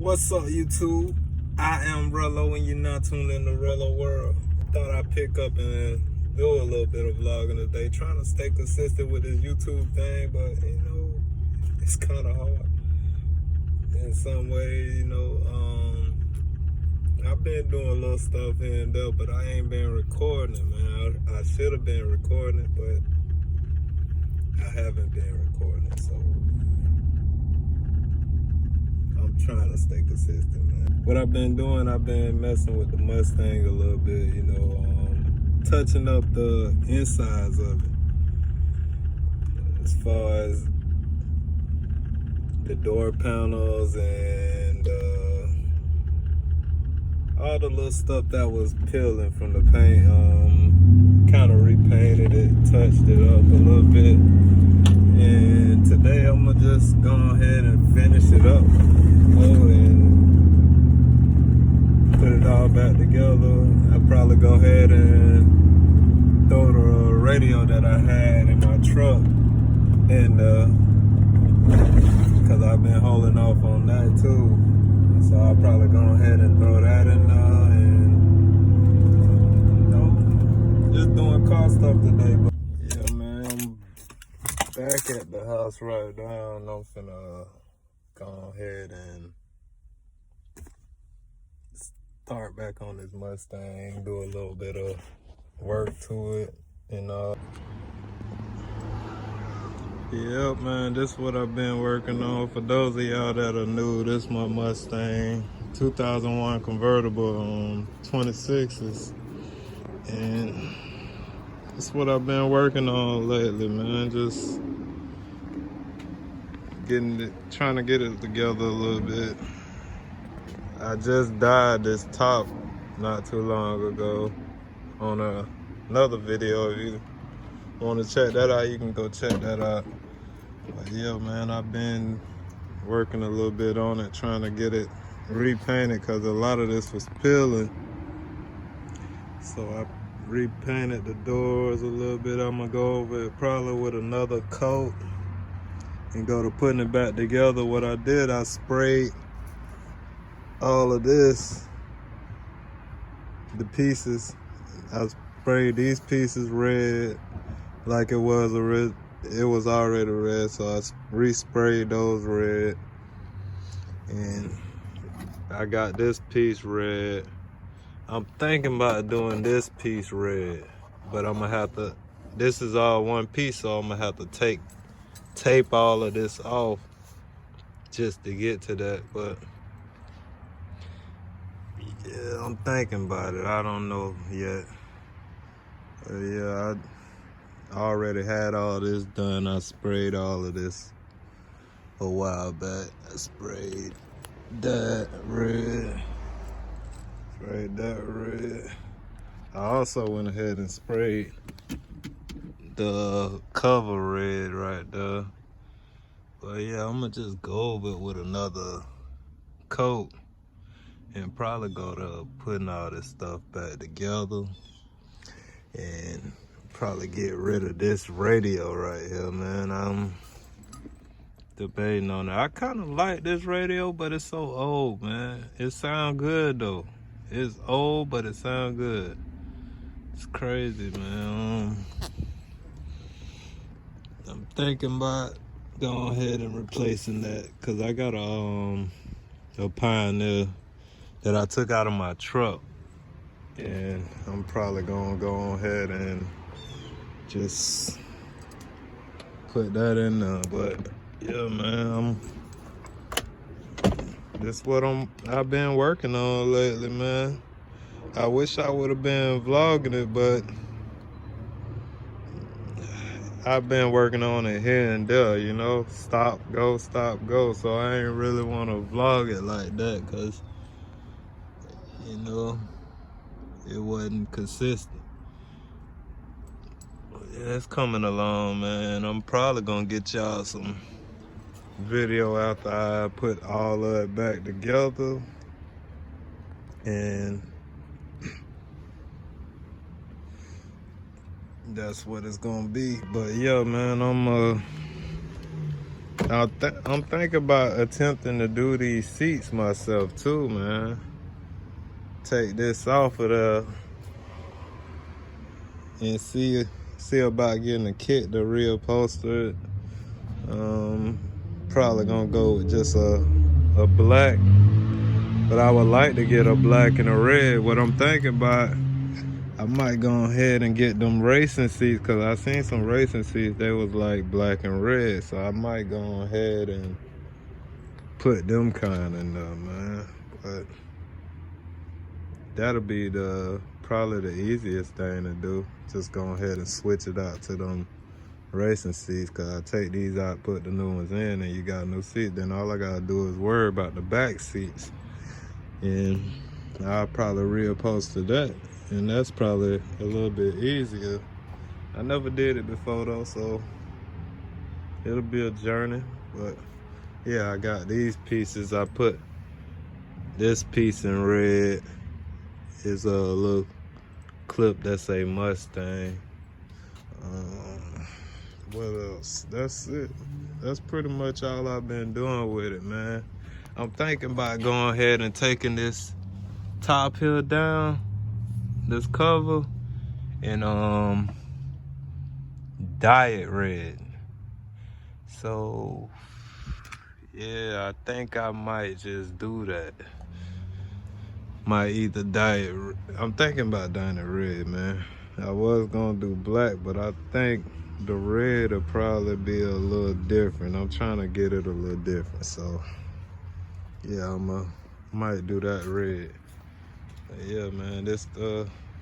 What's up, YouTube? I am Rello, and you're not tuned in to Rello World. Thought I'd pick up and do a little bit of vlogging today, trying to stay consistent with this YouTube thing, but it's kind of hard in some ways. I've been doing a little stuff here and there, but I ain't been recording it, man. I should have been recording it, but I haven't been recording it, so I'm trying to stay consistent, man. What I've been doing, I've been messing with the Mustang a little bit, touching up the insides of it. As far as the door panels and all the little stuff that was peeling from the paint, kind of repainted it, touched it up a little bit. And today I'm gonna just go ahead and finish it up, and put it all back together. I'll probably go ahead and throw the radio that I had in my truck in because I've been holding off on that too. So I'll probably go ahead and throw that in there, and just doing car stuff today. But yeah, man, I'm back at the house right now, and I'm finna go ahead and start back on this Mustang, do a little bit of work to it, Yep, man, this is what I've been working on. For those of y'all that are new, this is my Mustang 2001 convertible on 26s, and this is what I've been working on lately, man. Just trying to get it together a little bit. I just dyed this top not too long ago on another video. If you want to check that out, you can go check that out. But yeah, man, I've been working a little bit on it, trying to get it repainted, because a lot of this was peeling. So I repainted the doors a little bit. I'm gonna go over it probably with another coat and go to putting it back together. What I did, I sprayed all of this, the pieces. I sprayed these pieces red, like it was already red, so I resprayed those red, and I got this piece red. I'm thinking about doing this piece red, but I'm gonna have to, this is all one piece, so I'm gonna have to tape all of this off just to get to that. But yeah, I'm thinking about it. I don't know yet. But yeah, I already had all this done. I sprayed all of this a while back. I sprayed that red. Sprayed that red. I also went ahead and sprayed the cover red right there. But yeah, I'm gonna just go over it with another coat and probably go to putting all this stuff back together, and probably get rid of this radio right here, man. I'm debating on it. I kind of like this radio, but it's so old, man. It sound good though. It's old, but it sound good. It's crazy, man. I'm thinking about going ahead and replacing that, because I got a Pioneer that I took out of my truck, and I'm probably gonna go ahead and just put that in there. But yeah, man, this is what I've been working on lately, man. I wish I would have been vlogging it, but I've been working on it here and there, stop, go, stop, go. So I ain't really want to vlog it like that, because it wasn't consistent. Yeah, it's coming along, man. I'm probably gonna get y'all some video after I put all of it back together, and that's what it's gonna be. But yeah, man, I'm I'm thinking about attempting to do these seats myself too, man. Take this off of there and see about getting a kit to reupholster it. Probably gonna go with just a black, but I would like to get a black and a red. What I'm thinking about, I might go ahead and get them racing seats, cause I seen some racing seats they was like black and red, so I might go ahead and put them kind in there, man. But that'll be probably the easiest thing to do. Just go ahead and switch it out to them racing seats, cause I take these out, put the new ones in, and you got a new seat. Then all I gotta do is worry about the back seats, and I'll probably reupholster that, and that's probably a little bit easier. I never did it before though, so it'll be a journey. But yeah, I got these pieces. I put this piece in red. Is a little clip that say Mustang. What else? That's it. That's pretty much all I've been doing with it, man. I'm thinking about going ahead and taking this top here down, this cover, and dye it red. So yeah, I think I might just do that. Might either dye it. I'm thinking about dyeing it red, man. I was gonna do black, but I think the red will probably be a little different. I'm trying to get it a little different, so yeah, might do that red. But yeah, man, this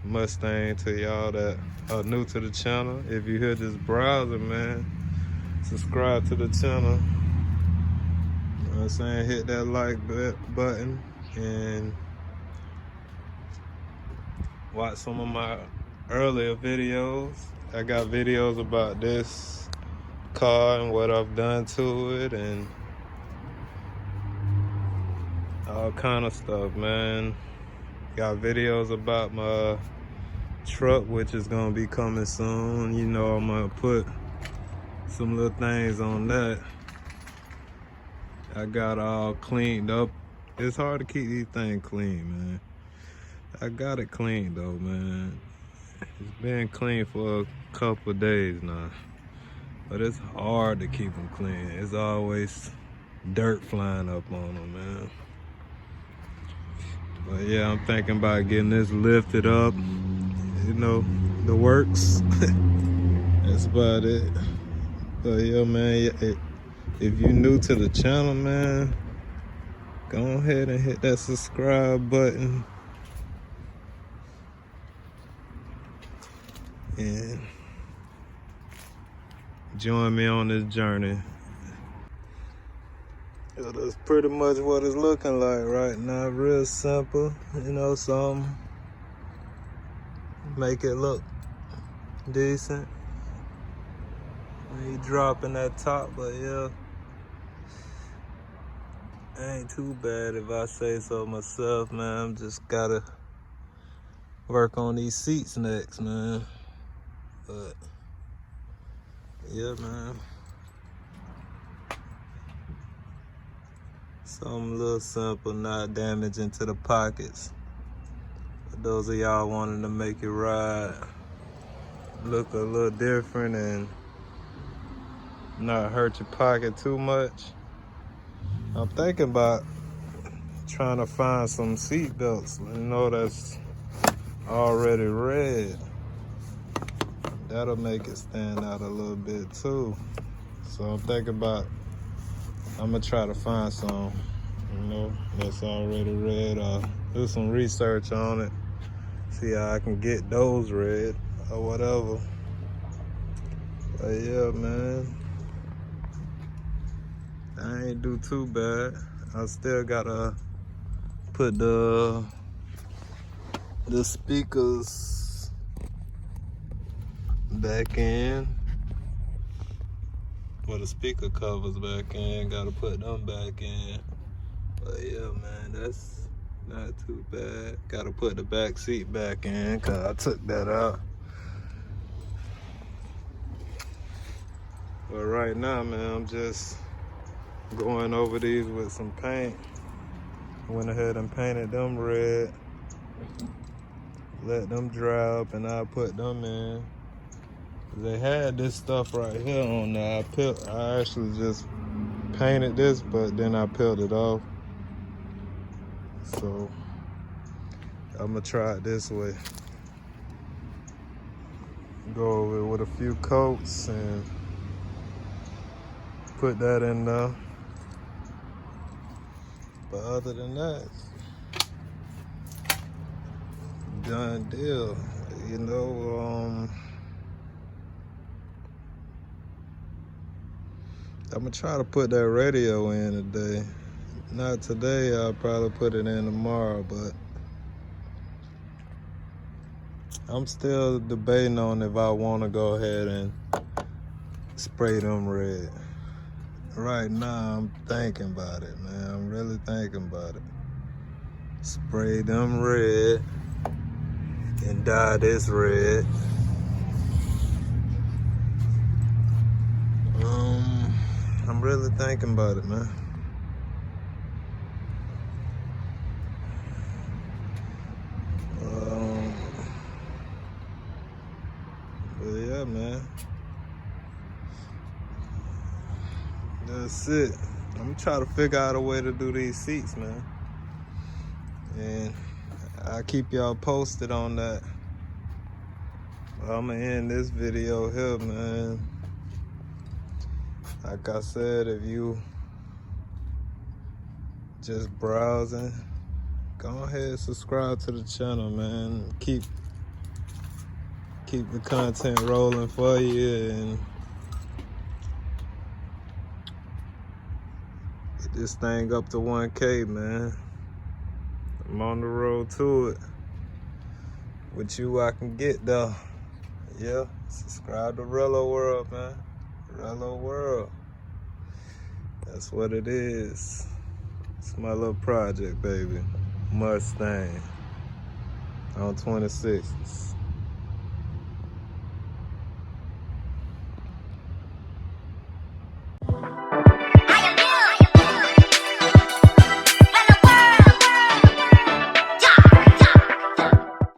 Mustang to y'all that are new to the channel. If you hear this browsing, man, subscribe to the channel. You know what I'm saying? Hit that like button and watch some of my earlier videos. I got videos about this car and what I've done to it and all kind of stuff, man. Got videos about my truck, which is gonna be coming soon. You know, I'm gonna put some little things on that. I got all cleaned up. It's hard to keep these things clean, man. I got it clean though, man. It's been clean for a couple of days now, but it's hard to keep them clean. It's always dirt flying up on them, man. But yeah, I'm thinking about getting this lifted up, you know, the works. That's about it. But yeah, man, if you're new to the channel, man, go ahead and hit that subscribe button. And join me on this journey. So that's pretty much what it's looking like right now. Real simple, you know, something make it look decent. You dropping that top, but yeah, ain't too bad if I say so myself, man. I'm just gotta work on these seats next, man. But yeah, man, something a little simple, not damaging to the pockets. For those of y'all wanting to make it ride look a little different and not hurt your pocket too much, I'm thinking about trying to find some seat belts, you know, that's already red. That'll make it stand out a little bit too. So I'm thinking about, I'm gonna try to find some, you know, that's already red, or do some research on it, see how I can get those red or whatever. But yeah, man, I ain't do too bad. I still gotta put the speakers back in, or the speaker covers back in. Gotta put them back in. But yeah, man, that's not too bad. Gotta put the back seat back in, cause I took that out. But right now, man, I'm just going over these with some paint. Went ahead and painted them red. Let them dry up and I put them in. They had this stuff right here on there. I actually just painted this, but then I peeled it off. So I'm gonna try it this way. Go over it with a few coats and put that in there. But other than that, done deal. You know, I'm gonna try to put that radio in today. Not today, I'll probably put it in tomorrow, but I'm still debating on if I want to go ahead and spray them red. Right now, I'm thinking about it, man. I'm really thinking about it. Spray them red and dye this red. I'm really thinking about it, man. But yeah, man. That's it. I'm gonna try to figure out a way to do these seats, man. And I'll keep y'all posted on that. I'm gonna end this video here, man. Like I said, if you just browsing, go ahead and subscribe to the channel, man. Keep the content rolling for you and get this thing up to 1K, man. I'm on the road to it. With you, I can get there. Yeah, subscribe to Rello World, man. Rello World. That's what it is. It's my little project, baby. Mustang on 26s.